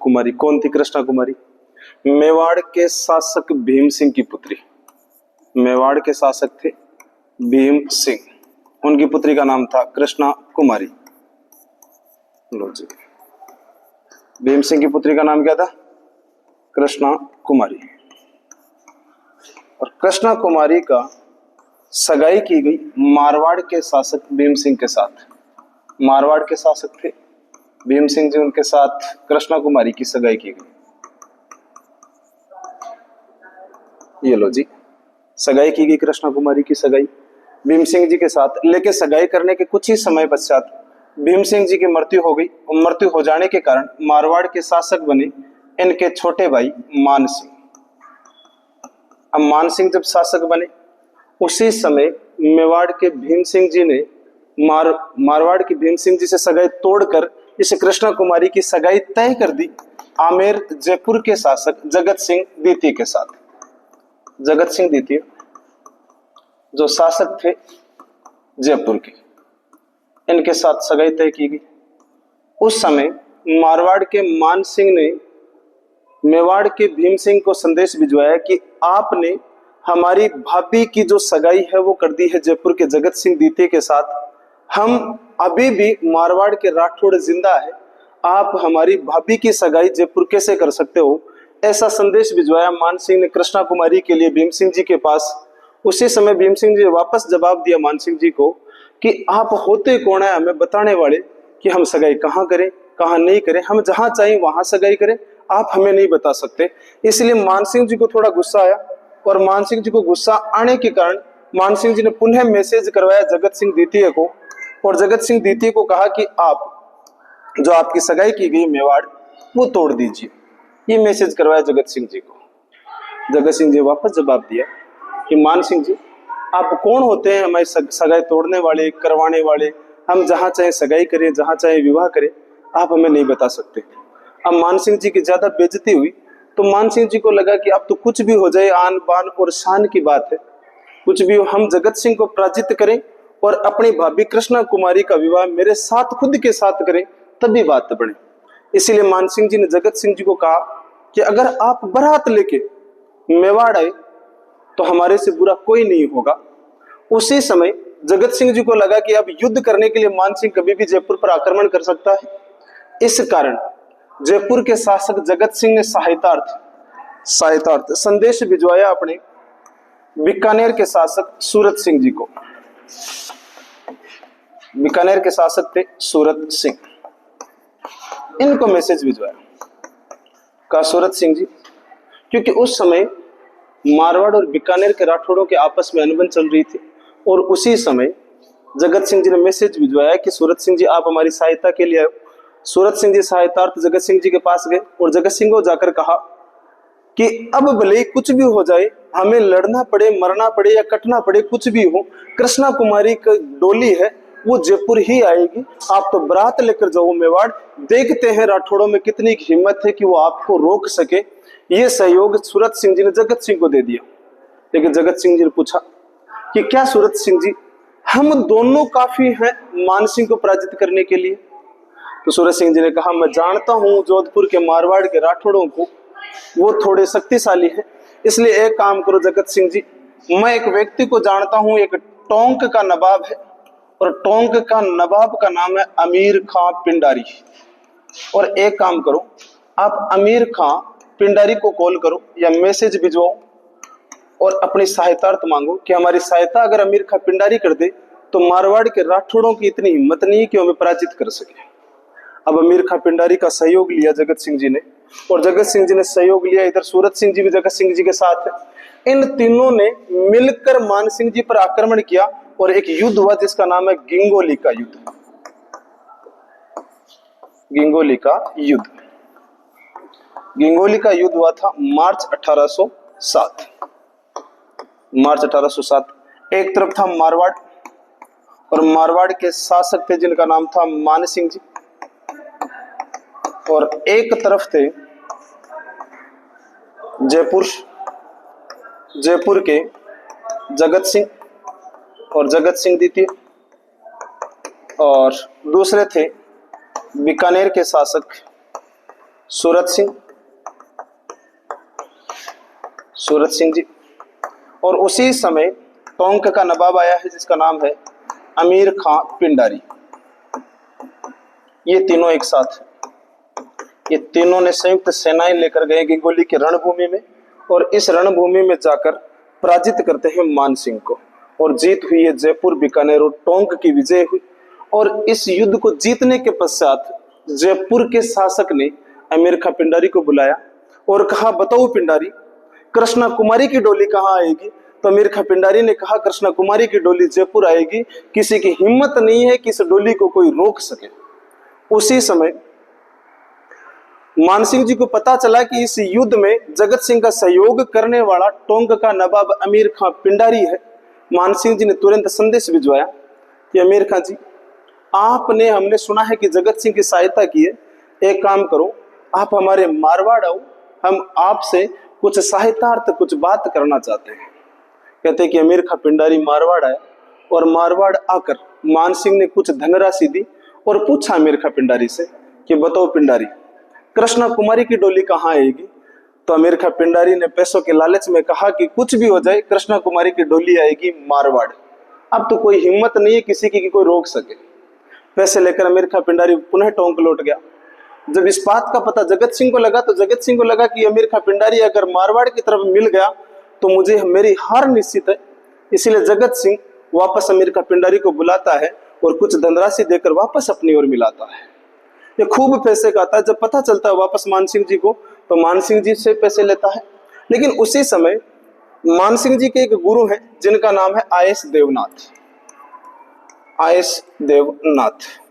कुमारी। कौन थी कृष्णा कुमारी? मेवाड़ के शासक भीम सिंह की पुत्री। मेवाड़ के शासक थे भीम सिंह, उनकी पुत्री का नाम था कृष्णा कुमारी। लो जी, भीम सिंह की पुत्री का नाम क्या था? कृष्णा कुमारी। और कृष्णा कुमारी का सगाई की गई मारवाड़ के शासक भीम सिंह के साथ। मारवाड़ के शासक थे भीम सिंह जी, उनके साथ कृष्णा कुमारी की सगाई की गई। ये लो जी, सगाई की गई कृष्णा कुमारी की सगाई भीम सिंह जी के साथ। लेकिन सगाई करने के कुछ ही समय पश्चात भीम सिंह जी की मृत्यु हो गई। मृत्यु हो जाने के कारण मारवाड़ के शासक बने इनके छोटे भाई मान सिंह। अब मान सिंह जब शासक बने, उसी समय मेवाड़ के भीम सिंह जी ने मारवाड़ की भीम सिंह जी से सगाई तोड़कर इस कृष्णा कुमारी की सगाई तय कर दी आमेर जयपुर के शासक जगत सिंह द्वितीय के साथ। जगत सिंह द्वितीय जो शासक थे जयपुर के, इनके साथ सगाई तय की गई। उस समय मारवाड़ के मान सिंह ने मेवाड़ के भीम सिंह को संदेश भिजवाया कि आपने हमारी भाभी की जो सगाई है वो कर दी है जयपुर के जगत सिंह द्वितीय के साथ। हम अभी भी मारवाड़ के राठौड़ जिंदा है, आप हमारी भाभी की सगाई जयपुर कैसे कर सकते हो? ऐसा संदेश भिजवाया मान सिंह ने कृष्णा कुमारी के लिए भीम सिंह जी के पास। उसी समय भीम सिंह जी ने वापस जवाब दिया मान सिंह जी को कि आप होते कौन है हमें बताने वाले कि हम सगाई कहाँ करें कहाँ नहीं करें, हम जहां चाहें वहां सगाई करें, आप हमें नहीं बता सकते। इसलिए मान सिंह जी को थोड़ा गुस्सा आया और मान सिंह जी को गुस्सा आने के कारण मान सिंह जी ने पुनः मैसेज करवाया जगत सिंह द्वितीय को और जगत सिंह द्वितीय को कहा कि आप जो आपकी सगाई की गई मेवाड़ वो तोड़ दीजिए। ये मैसेज करवाया जगत सिंह जी को। जगत सिंह जी वापस जवाब दिया कि मान सिंह जी आप कौन होते हैं हमारी सगाई तोड़ने वाले करवाने वाले? हम जहां चाहे सगाई करें जहां चाहे विवाह करें, आप हमें नहीं बता सकते। अब मान सिंह जी की ज्यादा बेइज्जती हुई तो मान सिंह जी को लगा कि अब तो कुछ भी हो जाए, आन बान और शान की बात है, कुछ भी हो, हम जगत सिंह को पराजित करें और अपनी भाभी कृष्णा कुमारी का विवाह मेरे साथ खुद के साथ करें, तभी बात बने। इसीलिए मान सिंह जी ने जगत सिंह जी को कहा कि अगर आप बारात लेके मेवाड़ आए तो हमारे से बुरा कोई नहीं होगा। उसी समय जगत सिंह जी को लगा कि अब युद्ध करने के लिए मान सिंह कभी भी जयपुर पर आक्रमण कर सकता है। इस कारण जयपुर के शासक जगत सिंह ने सहायतार्थ संदेश भिजवाया अपने बीकानेर के शासक सूरत सिंह जी को। बीकानेर के शासक थे सूरत सिंह, इनको मैसेज भिजवाया, कहा सूरत सिंह जी, क्योंकि उस समय मारवाड़ और बीकानेर के राठौड़ों के आपस में अनबन चल रही थी और उसी समय जगत सिंह जी ने मैसेज भिजवाया कि सूरत सिंह जी आप हमारी सहायता के लिए आए। सूरत सिंह जी सहायतार्थ जगत सिंह जी के पास गए और जगत सिंह को जाकर कहा कि अब भले कुछ भी हो जाए, हमें लड़ना पड़े, मरना पड़े या कटना पड़े, कुछ भी हो, कृष्णा कुमारी की डोली है वो जयपुर ही आएगी। आप तो बारात लेकर जाओ मेवाड़, देखते हैं राठौड़ों में कितनी हिम्मत है कि वो आपको रोक सके। ये सहयोग सूरत सिंह जी ने जगत सिंह को दे दिया। लेकिन जगत सिंह जी ने पूछा कि क्या सूरत सिंह जी हम दोनों काफी हैं मान सिंह को पराजित करने के लिए? तो सूरत सिंह जी ने कहा मैं जानता हूं जोधपुर के मारवाड़ के राठौड़ों को, वो थोड़े शक्तिशाली हैं, इसलिए एक काम करो जगत सिंह जी, मैं एक व्यक्ति को जानता हूं, एक टोंक का नवाब है और टोंक का नवाब का नाम है अमीर खां पिंडारी। और एक काम करो, आप अमीर खां पिंडारी को कॉल करो या मैसेज भिजवाओ और अपनी सहायतार्थ मांगो कि हमारी सहायता अगर अमीर खां पिंडारी कर दे तो मारवाड़ के राठौड़ों की इतनी हिम्मत नहीं कि हमें पराजित कर सके। अब अमीर खां पिंडारी का सहयोग लिया जगत सिंह जी ने और जगत सिंह जी ने सहयोग लिया, इधर सूरत सिंह जी भी जगत सिंह जी के साथ है। इन तीनों ने मिलकर मान सिंह जी पर आक्रमण किया और एक युद्ध हुआ जिसका नाम है गिंगोली का युद्ध। गिंगोली का युद्ध, गिंगोली का युद्ध हुआ था मार्च 1807। मार्च 1807। एक तरफ था मारवाड़ और मारवाड़ के शासक थे जिनका नाम था मान सिंह जी, और एक तरफ थे जयपुर के जगत सिंह और जगत सिंह द्वितीय, और दूसरे थे बीकानेर के शासक सूरत सिंह जी। और उसी समय टोंक का नवाब आया है जिसका नाम है अमीर खां पिंडारी। ये तीनों एक साथ, ये तीनों ने संयुक्त सेनाएं लेकर गए गंगोली की रणभूमि में, और इस रणभूमि में जाकर पराजित करते हैं मान सिंह को, और जीत हुई है। जयपुर, बीकानेर और टोंक की विजय हुई। और इस युद्ध को जीतने के पश्चात जयपुर के शासक ने अमीर खां पिंडारी को बुलाया और कहा, बताओ पिंडारी, कृष्णा कुमारी की डोली कहाँ आएगी? तो अमीर खां पिंडारी ने कहा, कृष्णा कुमारी की डोली जयपुर आएगी, किसी की हिम्मत नहीं है कि इस डोली को कोई रोक सके। उसी समय मान सिंह जी को पता चला कि इस युद्ध में जगत सिंह का सहयोग करने वाला टोंक का नवाब अमीर खां पिंडारी है। मान सिंह जी ने तुरंत संदेश भिजवाया कि अमीर खां जी, आपने, हमने सुना है कि जगत सिंह की सहायता की है, एक काम करो, आप हमारे मारवाड़ आओ, हम आपसे कुछ सहायतार्थ कुछ बात करना चाहते हैं। कहते कि अमीर खां पिंडारी मारवाड़ आया, और मारवाड़ आकर मान सिंह ने कुछ धनराशि दी और पूछा अमीर खां पिंडारी से कि बताओ पिंडारी, कृष्णा कुमारी की डोली कहाँ आएगी? तो अमीर खां पिंडारी ने पैसों के लालच में कहा कि कुछ भी हो जाए, कृष्णा कुमारी की डोली आएगी मारवाड़। अब तो कोई हिम्मत नहीं है किसी की कोई रोक सके। पैसे लेकर अमीर खां पिंडारी पुनः टोंक लौट गया। जब इस बात का पता जगत सिंह को लगा, तो जगत सिंह को लगा कि अमीर खां पिंडारी अगर मारवाड़ की तरफ मिल गया तो मुझे, मेरी हार निश्चित है। इसीलिए जगत सिंह वापस अमीर खां पिंडारी को बुलाता है और कुछ धनराशि देकर वापस अपनी ओर मिलाता है। ये खूब पैसे खाता है। जब पता चलता है वापस मान सिंह जी को, तो मान सिंह जी से पैसे लेता है। लेकिन उसी समय मान सिंह जी के एक गुरु हैं जिनका नाम है आयस देवनाथ। आयस देवनाथ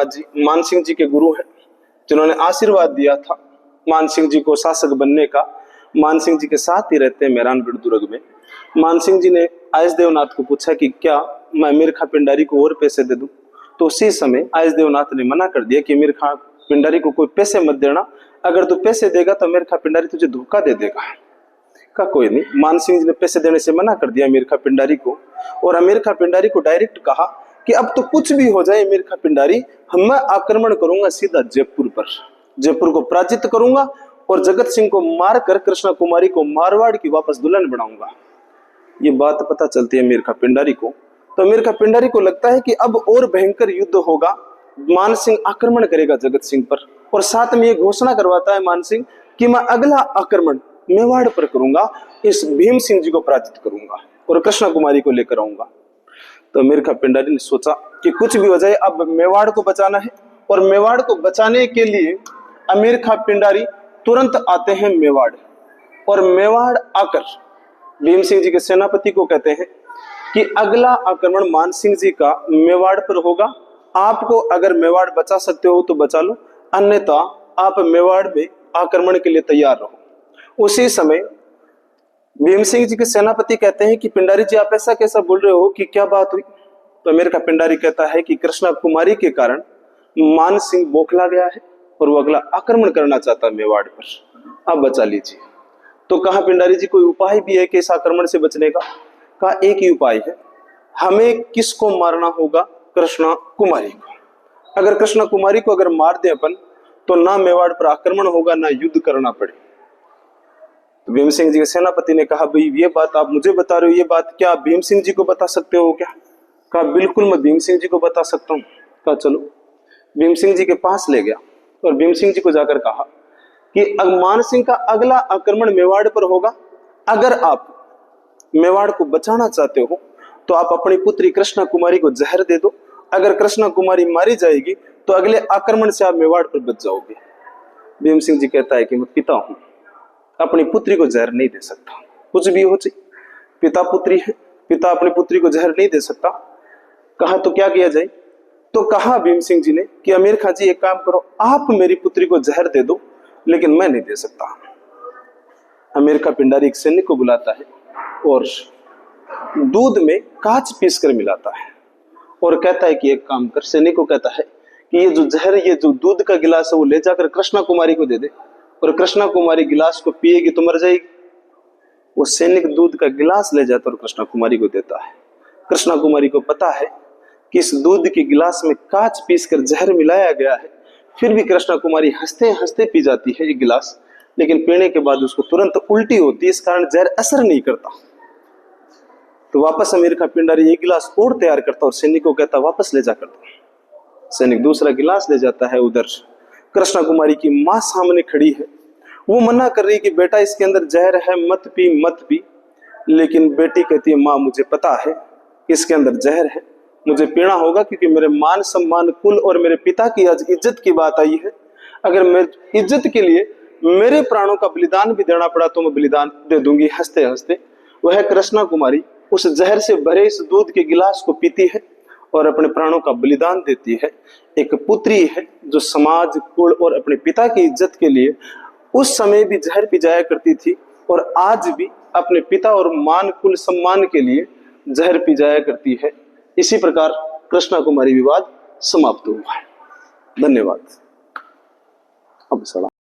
जी मान सिंह जी के गुरु हैं, जिन्होंने आशीर्वाद दिया था मान सिंह जी को शासक बनने का। मान सिंह जी के साथ ही रहते हैं मेहरानगढ़ दुर्ग में। मान सिंह जी ने आयस देवनाथ को पूछा कि क्या मैं अमीर खां पिंडारी को और पैसे दे दूं? तो उसी समय आयस देवनाथ ने मना कर दिया कि अमीर खां पिंडारी को कोई पैसे मत देना, अगर तू पैसे देगा तो अमीर खां पिंडारी तुझे धोखा दे देगा। का कोई नहीं, मान सिंह जी ने पैसे देने से मना कर दिया अमीर खां पिंडारी को, और अमीर खां पिंडारी को डायरेक्ट कहा कि अब तो कुछ भी हो जाए अमीर खां पिंडारी, मैं आक्रमण करूंगा सीधा जयपुर पर, जयपुर को पराजित करूंगा और जगत सिंह को मारकर कृष्णा कुमारी को मारवाड़ की वापस दुल्हन बनाऊंगा। ये बात पता चलती है अमीर खां पिंडारी को। तो अमीर खां पिंडारी को लगता है कि अब और भयंकर युद्ध होगा, मान सिंह आक्रमण करेगा जगत सिंह पर, और साथ में ये घोषणा करवाता है मान सिंह कि मैं अगला आक्रमण मेवाड़ पर करूंगा, इस भीम सिंह जी को पराजित करूंगा और कृष्णा कुमारी को लेकर आऊंगा। तो अमीर खां पिंडारी ने सोचा कि कुछ भी हो जाए, अब मेवाड़ को बचाना है, और मेवाड़ को बचाने के लिए अमीर खां पिंडारी तुरंत आते हैं मेवाड़, और मेवाड़ आकर भीम सिंह जी के सेनापति को कहते हैं कि अगला आक्रमण मान सिंह जी का मेवाड़ पर होगा, आपको अगर मेवाड़ बचा सकते हो तो बचा लो, अन्यथा आप मेवाड़ में आक्रमण के लिए तैयार रहो। उसी समय भीम सिंह जी के सेनापति कहते हैं कि पिंडारी जी, आप ऐसा कैसा बोल रहे हो, कि क्या बात हुई? तो अमीर खां पिंडारी कहता है कि कृष्णा कुमारी के कारण मान सिंह बौखला गया है और वो अगला आक्रमण करना चाहता है मेवाड़ पर, आप बचा लीजिए। तो कहा पिंडारी जी, कोई उपाय भी है कि इस आक्रमण से बचने का? कहा एक ही उपाय है, हमें किसको मारना होगा? कृष्णा कुमारी को। अगर कृष्णा कुमारी को अगर मार दे अपन, तो ना मेवाड़ पर आक्रमण होगा, ना युद्ध करना पड़े। तो भीम सिंह जी के सेनापति ने कहा, भाई ये बात आप मुझे बता रहे हो, ये बात क्या आप भीम सिंह जी को बता सकते हो क्या? कहा बिल्कुल मैं भीम सिंह जी को बता सकता हूँ। कहा चलो। भीम सिंह जी के पास ले गया और भीम सिंह जी को जाकर कहा कि मान सिंह का अगला आक्रमण मेवाड़ पर होगा, अगर आप मेवाड़ को बचाना चाहते हो तो आप अपनी पुत्री कृष्णा कुमारी को जहर दे दो, अगर कृष्णा कुमारी मारी जाएगी तो अगले आक्रमण से आप मेवाड़ पर बच जाओगे। भीम सिंह जी कहता है कि मैं पिता हूं, अपनी पुत्री को जहर नहीं दे सकता, कुछ भी हो जाए, पिता पुत्री है, पिता अपनी पुत्री को जहर नहीं दे सकता। कहा तो क्या किया जाए? तो कहा भीम सिंह जी ने कि अमीर खां जी एक काम करो, आप मेरी पुत्री को जहर दे दो, लेकिन मैं नहीं दे सकता। अमीर खां पिंडारी एक सैनिक को बुलाता है और दूध में कांच पीस कर मिलाता है और कहता है कि एक काम कर, सैनिक को कहता है कि ये जो जहर, ये जो दूध का गिलास है वो ले जाकर कृष्णा कुमारी को दे दे, और कृष्णा कुमारी गिलास को पिएगी तो मर जाएगी। वो सैनिक दूध का गिलास ले जाता और कृष्णा कुमारी को देता है। कृष्णा कुमारी को पता है कि इस दूध के गिलास में कांच पीसकर जहर मिलाया गया है, फिर भी कृष्णा कुमारी हंसते हंसते पी जाती है ये गिलास, लेकिन पीने के बाद उसको तुरंत उल्टी होती है, इस कारण जहर असर नहीं करता। तो वापस अमीर खां पिंडारी एक गिलास और तैयार करता और सैनिक को कहता वापस ले जाकर दो। सैनिक दूसरा गिलास ले जाता है। उधर कृष्णा कुमारी की मां सामने खड़ी है, वो मना कर रही कि बेटा इसके अंदर जहर है, मत पी मत पी। लेकिन बेटी कहती है मां मुझे पता है इसके अंदर जहर है, मुझे पीना होगा क्योंकि मेरे मान सम्मान कुल और मेरे पिता की आज इज्जत की बात आई है। अगर मैं इज्जत के लिए मेरे प्राणों का बलिदान भी देना पड़ा तो मैं बलिदान दे दूंगी। हंसते हंसते वह कृष्णा कुमारी उस जहर से भरे इस दूध के गिलास को पीती है और अपने प्राणों का बलिदान देती है। एक पुत्री है जो समाज कुल और अपने पिता की इज्जत के लिए उस समय भी जहर पी जाया करती थी और आज भी अपने पिता और मान कुल सम्मान के लिए जहर पी जाया करती है। इसी प्रकार कृष्णा कुमारी विवाद समाप्त हुआ है। धन्यवाद। अब सलाम।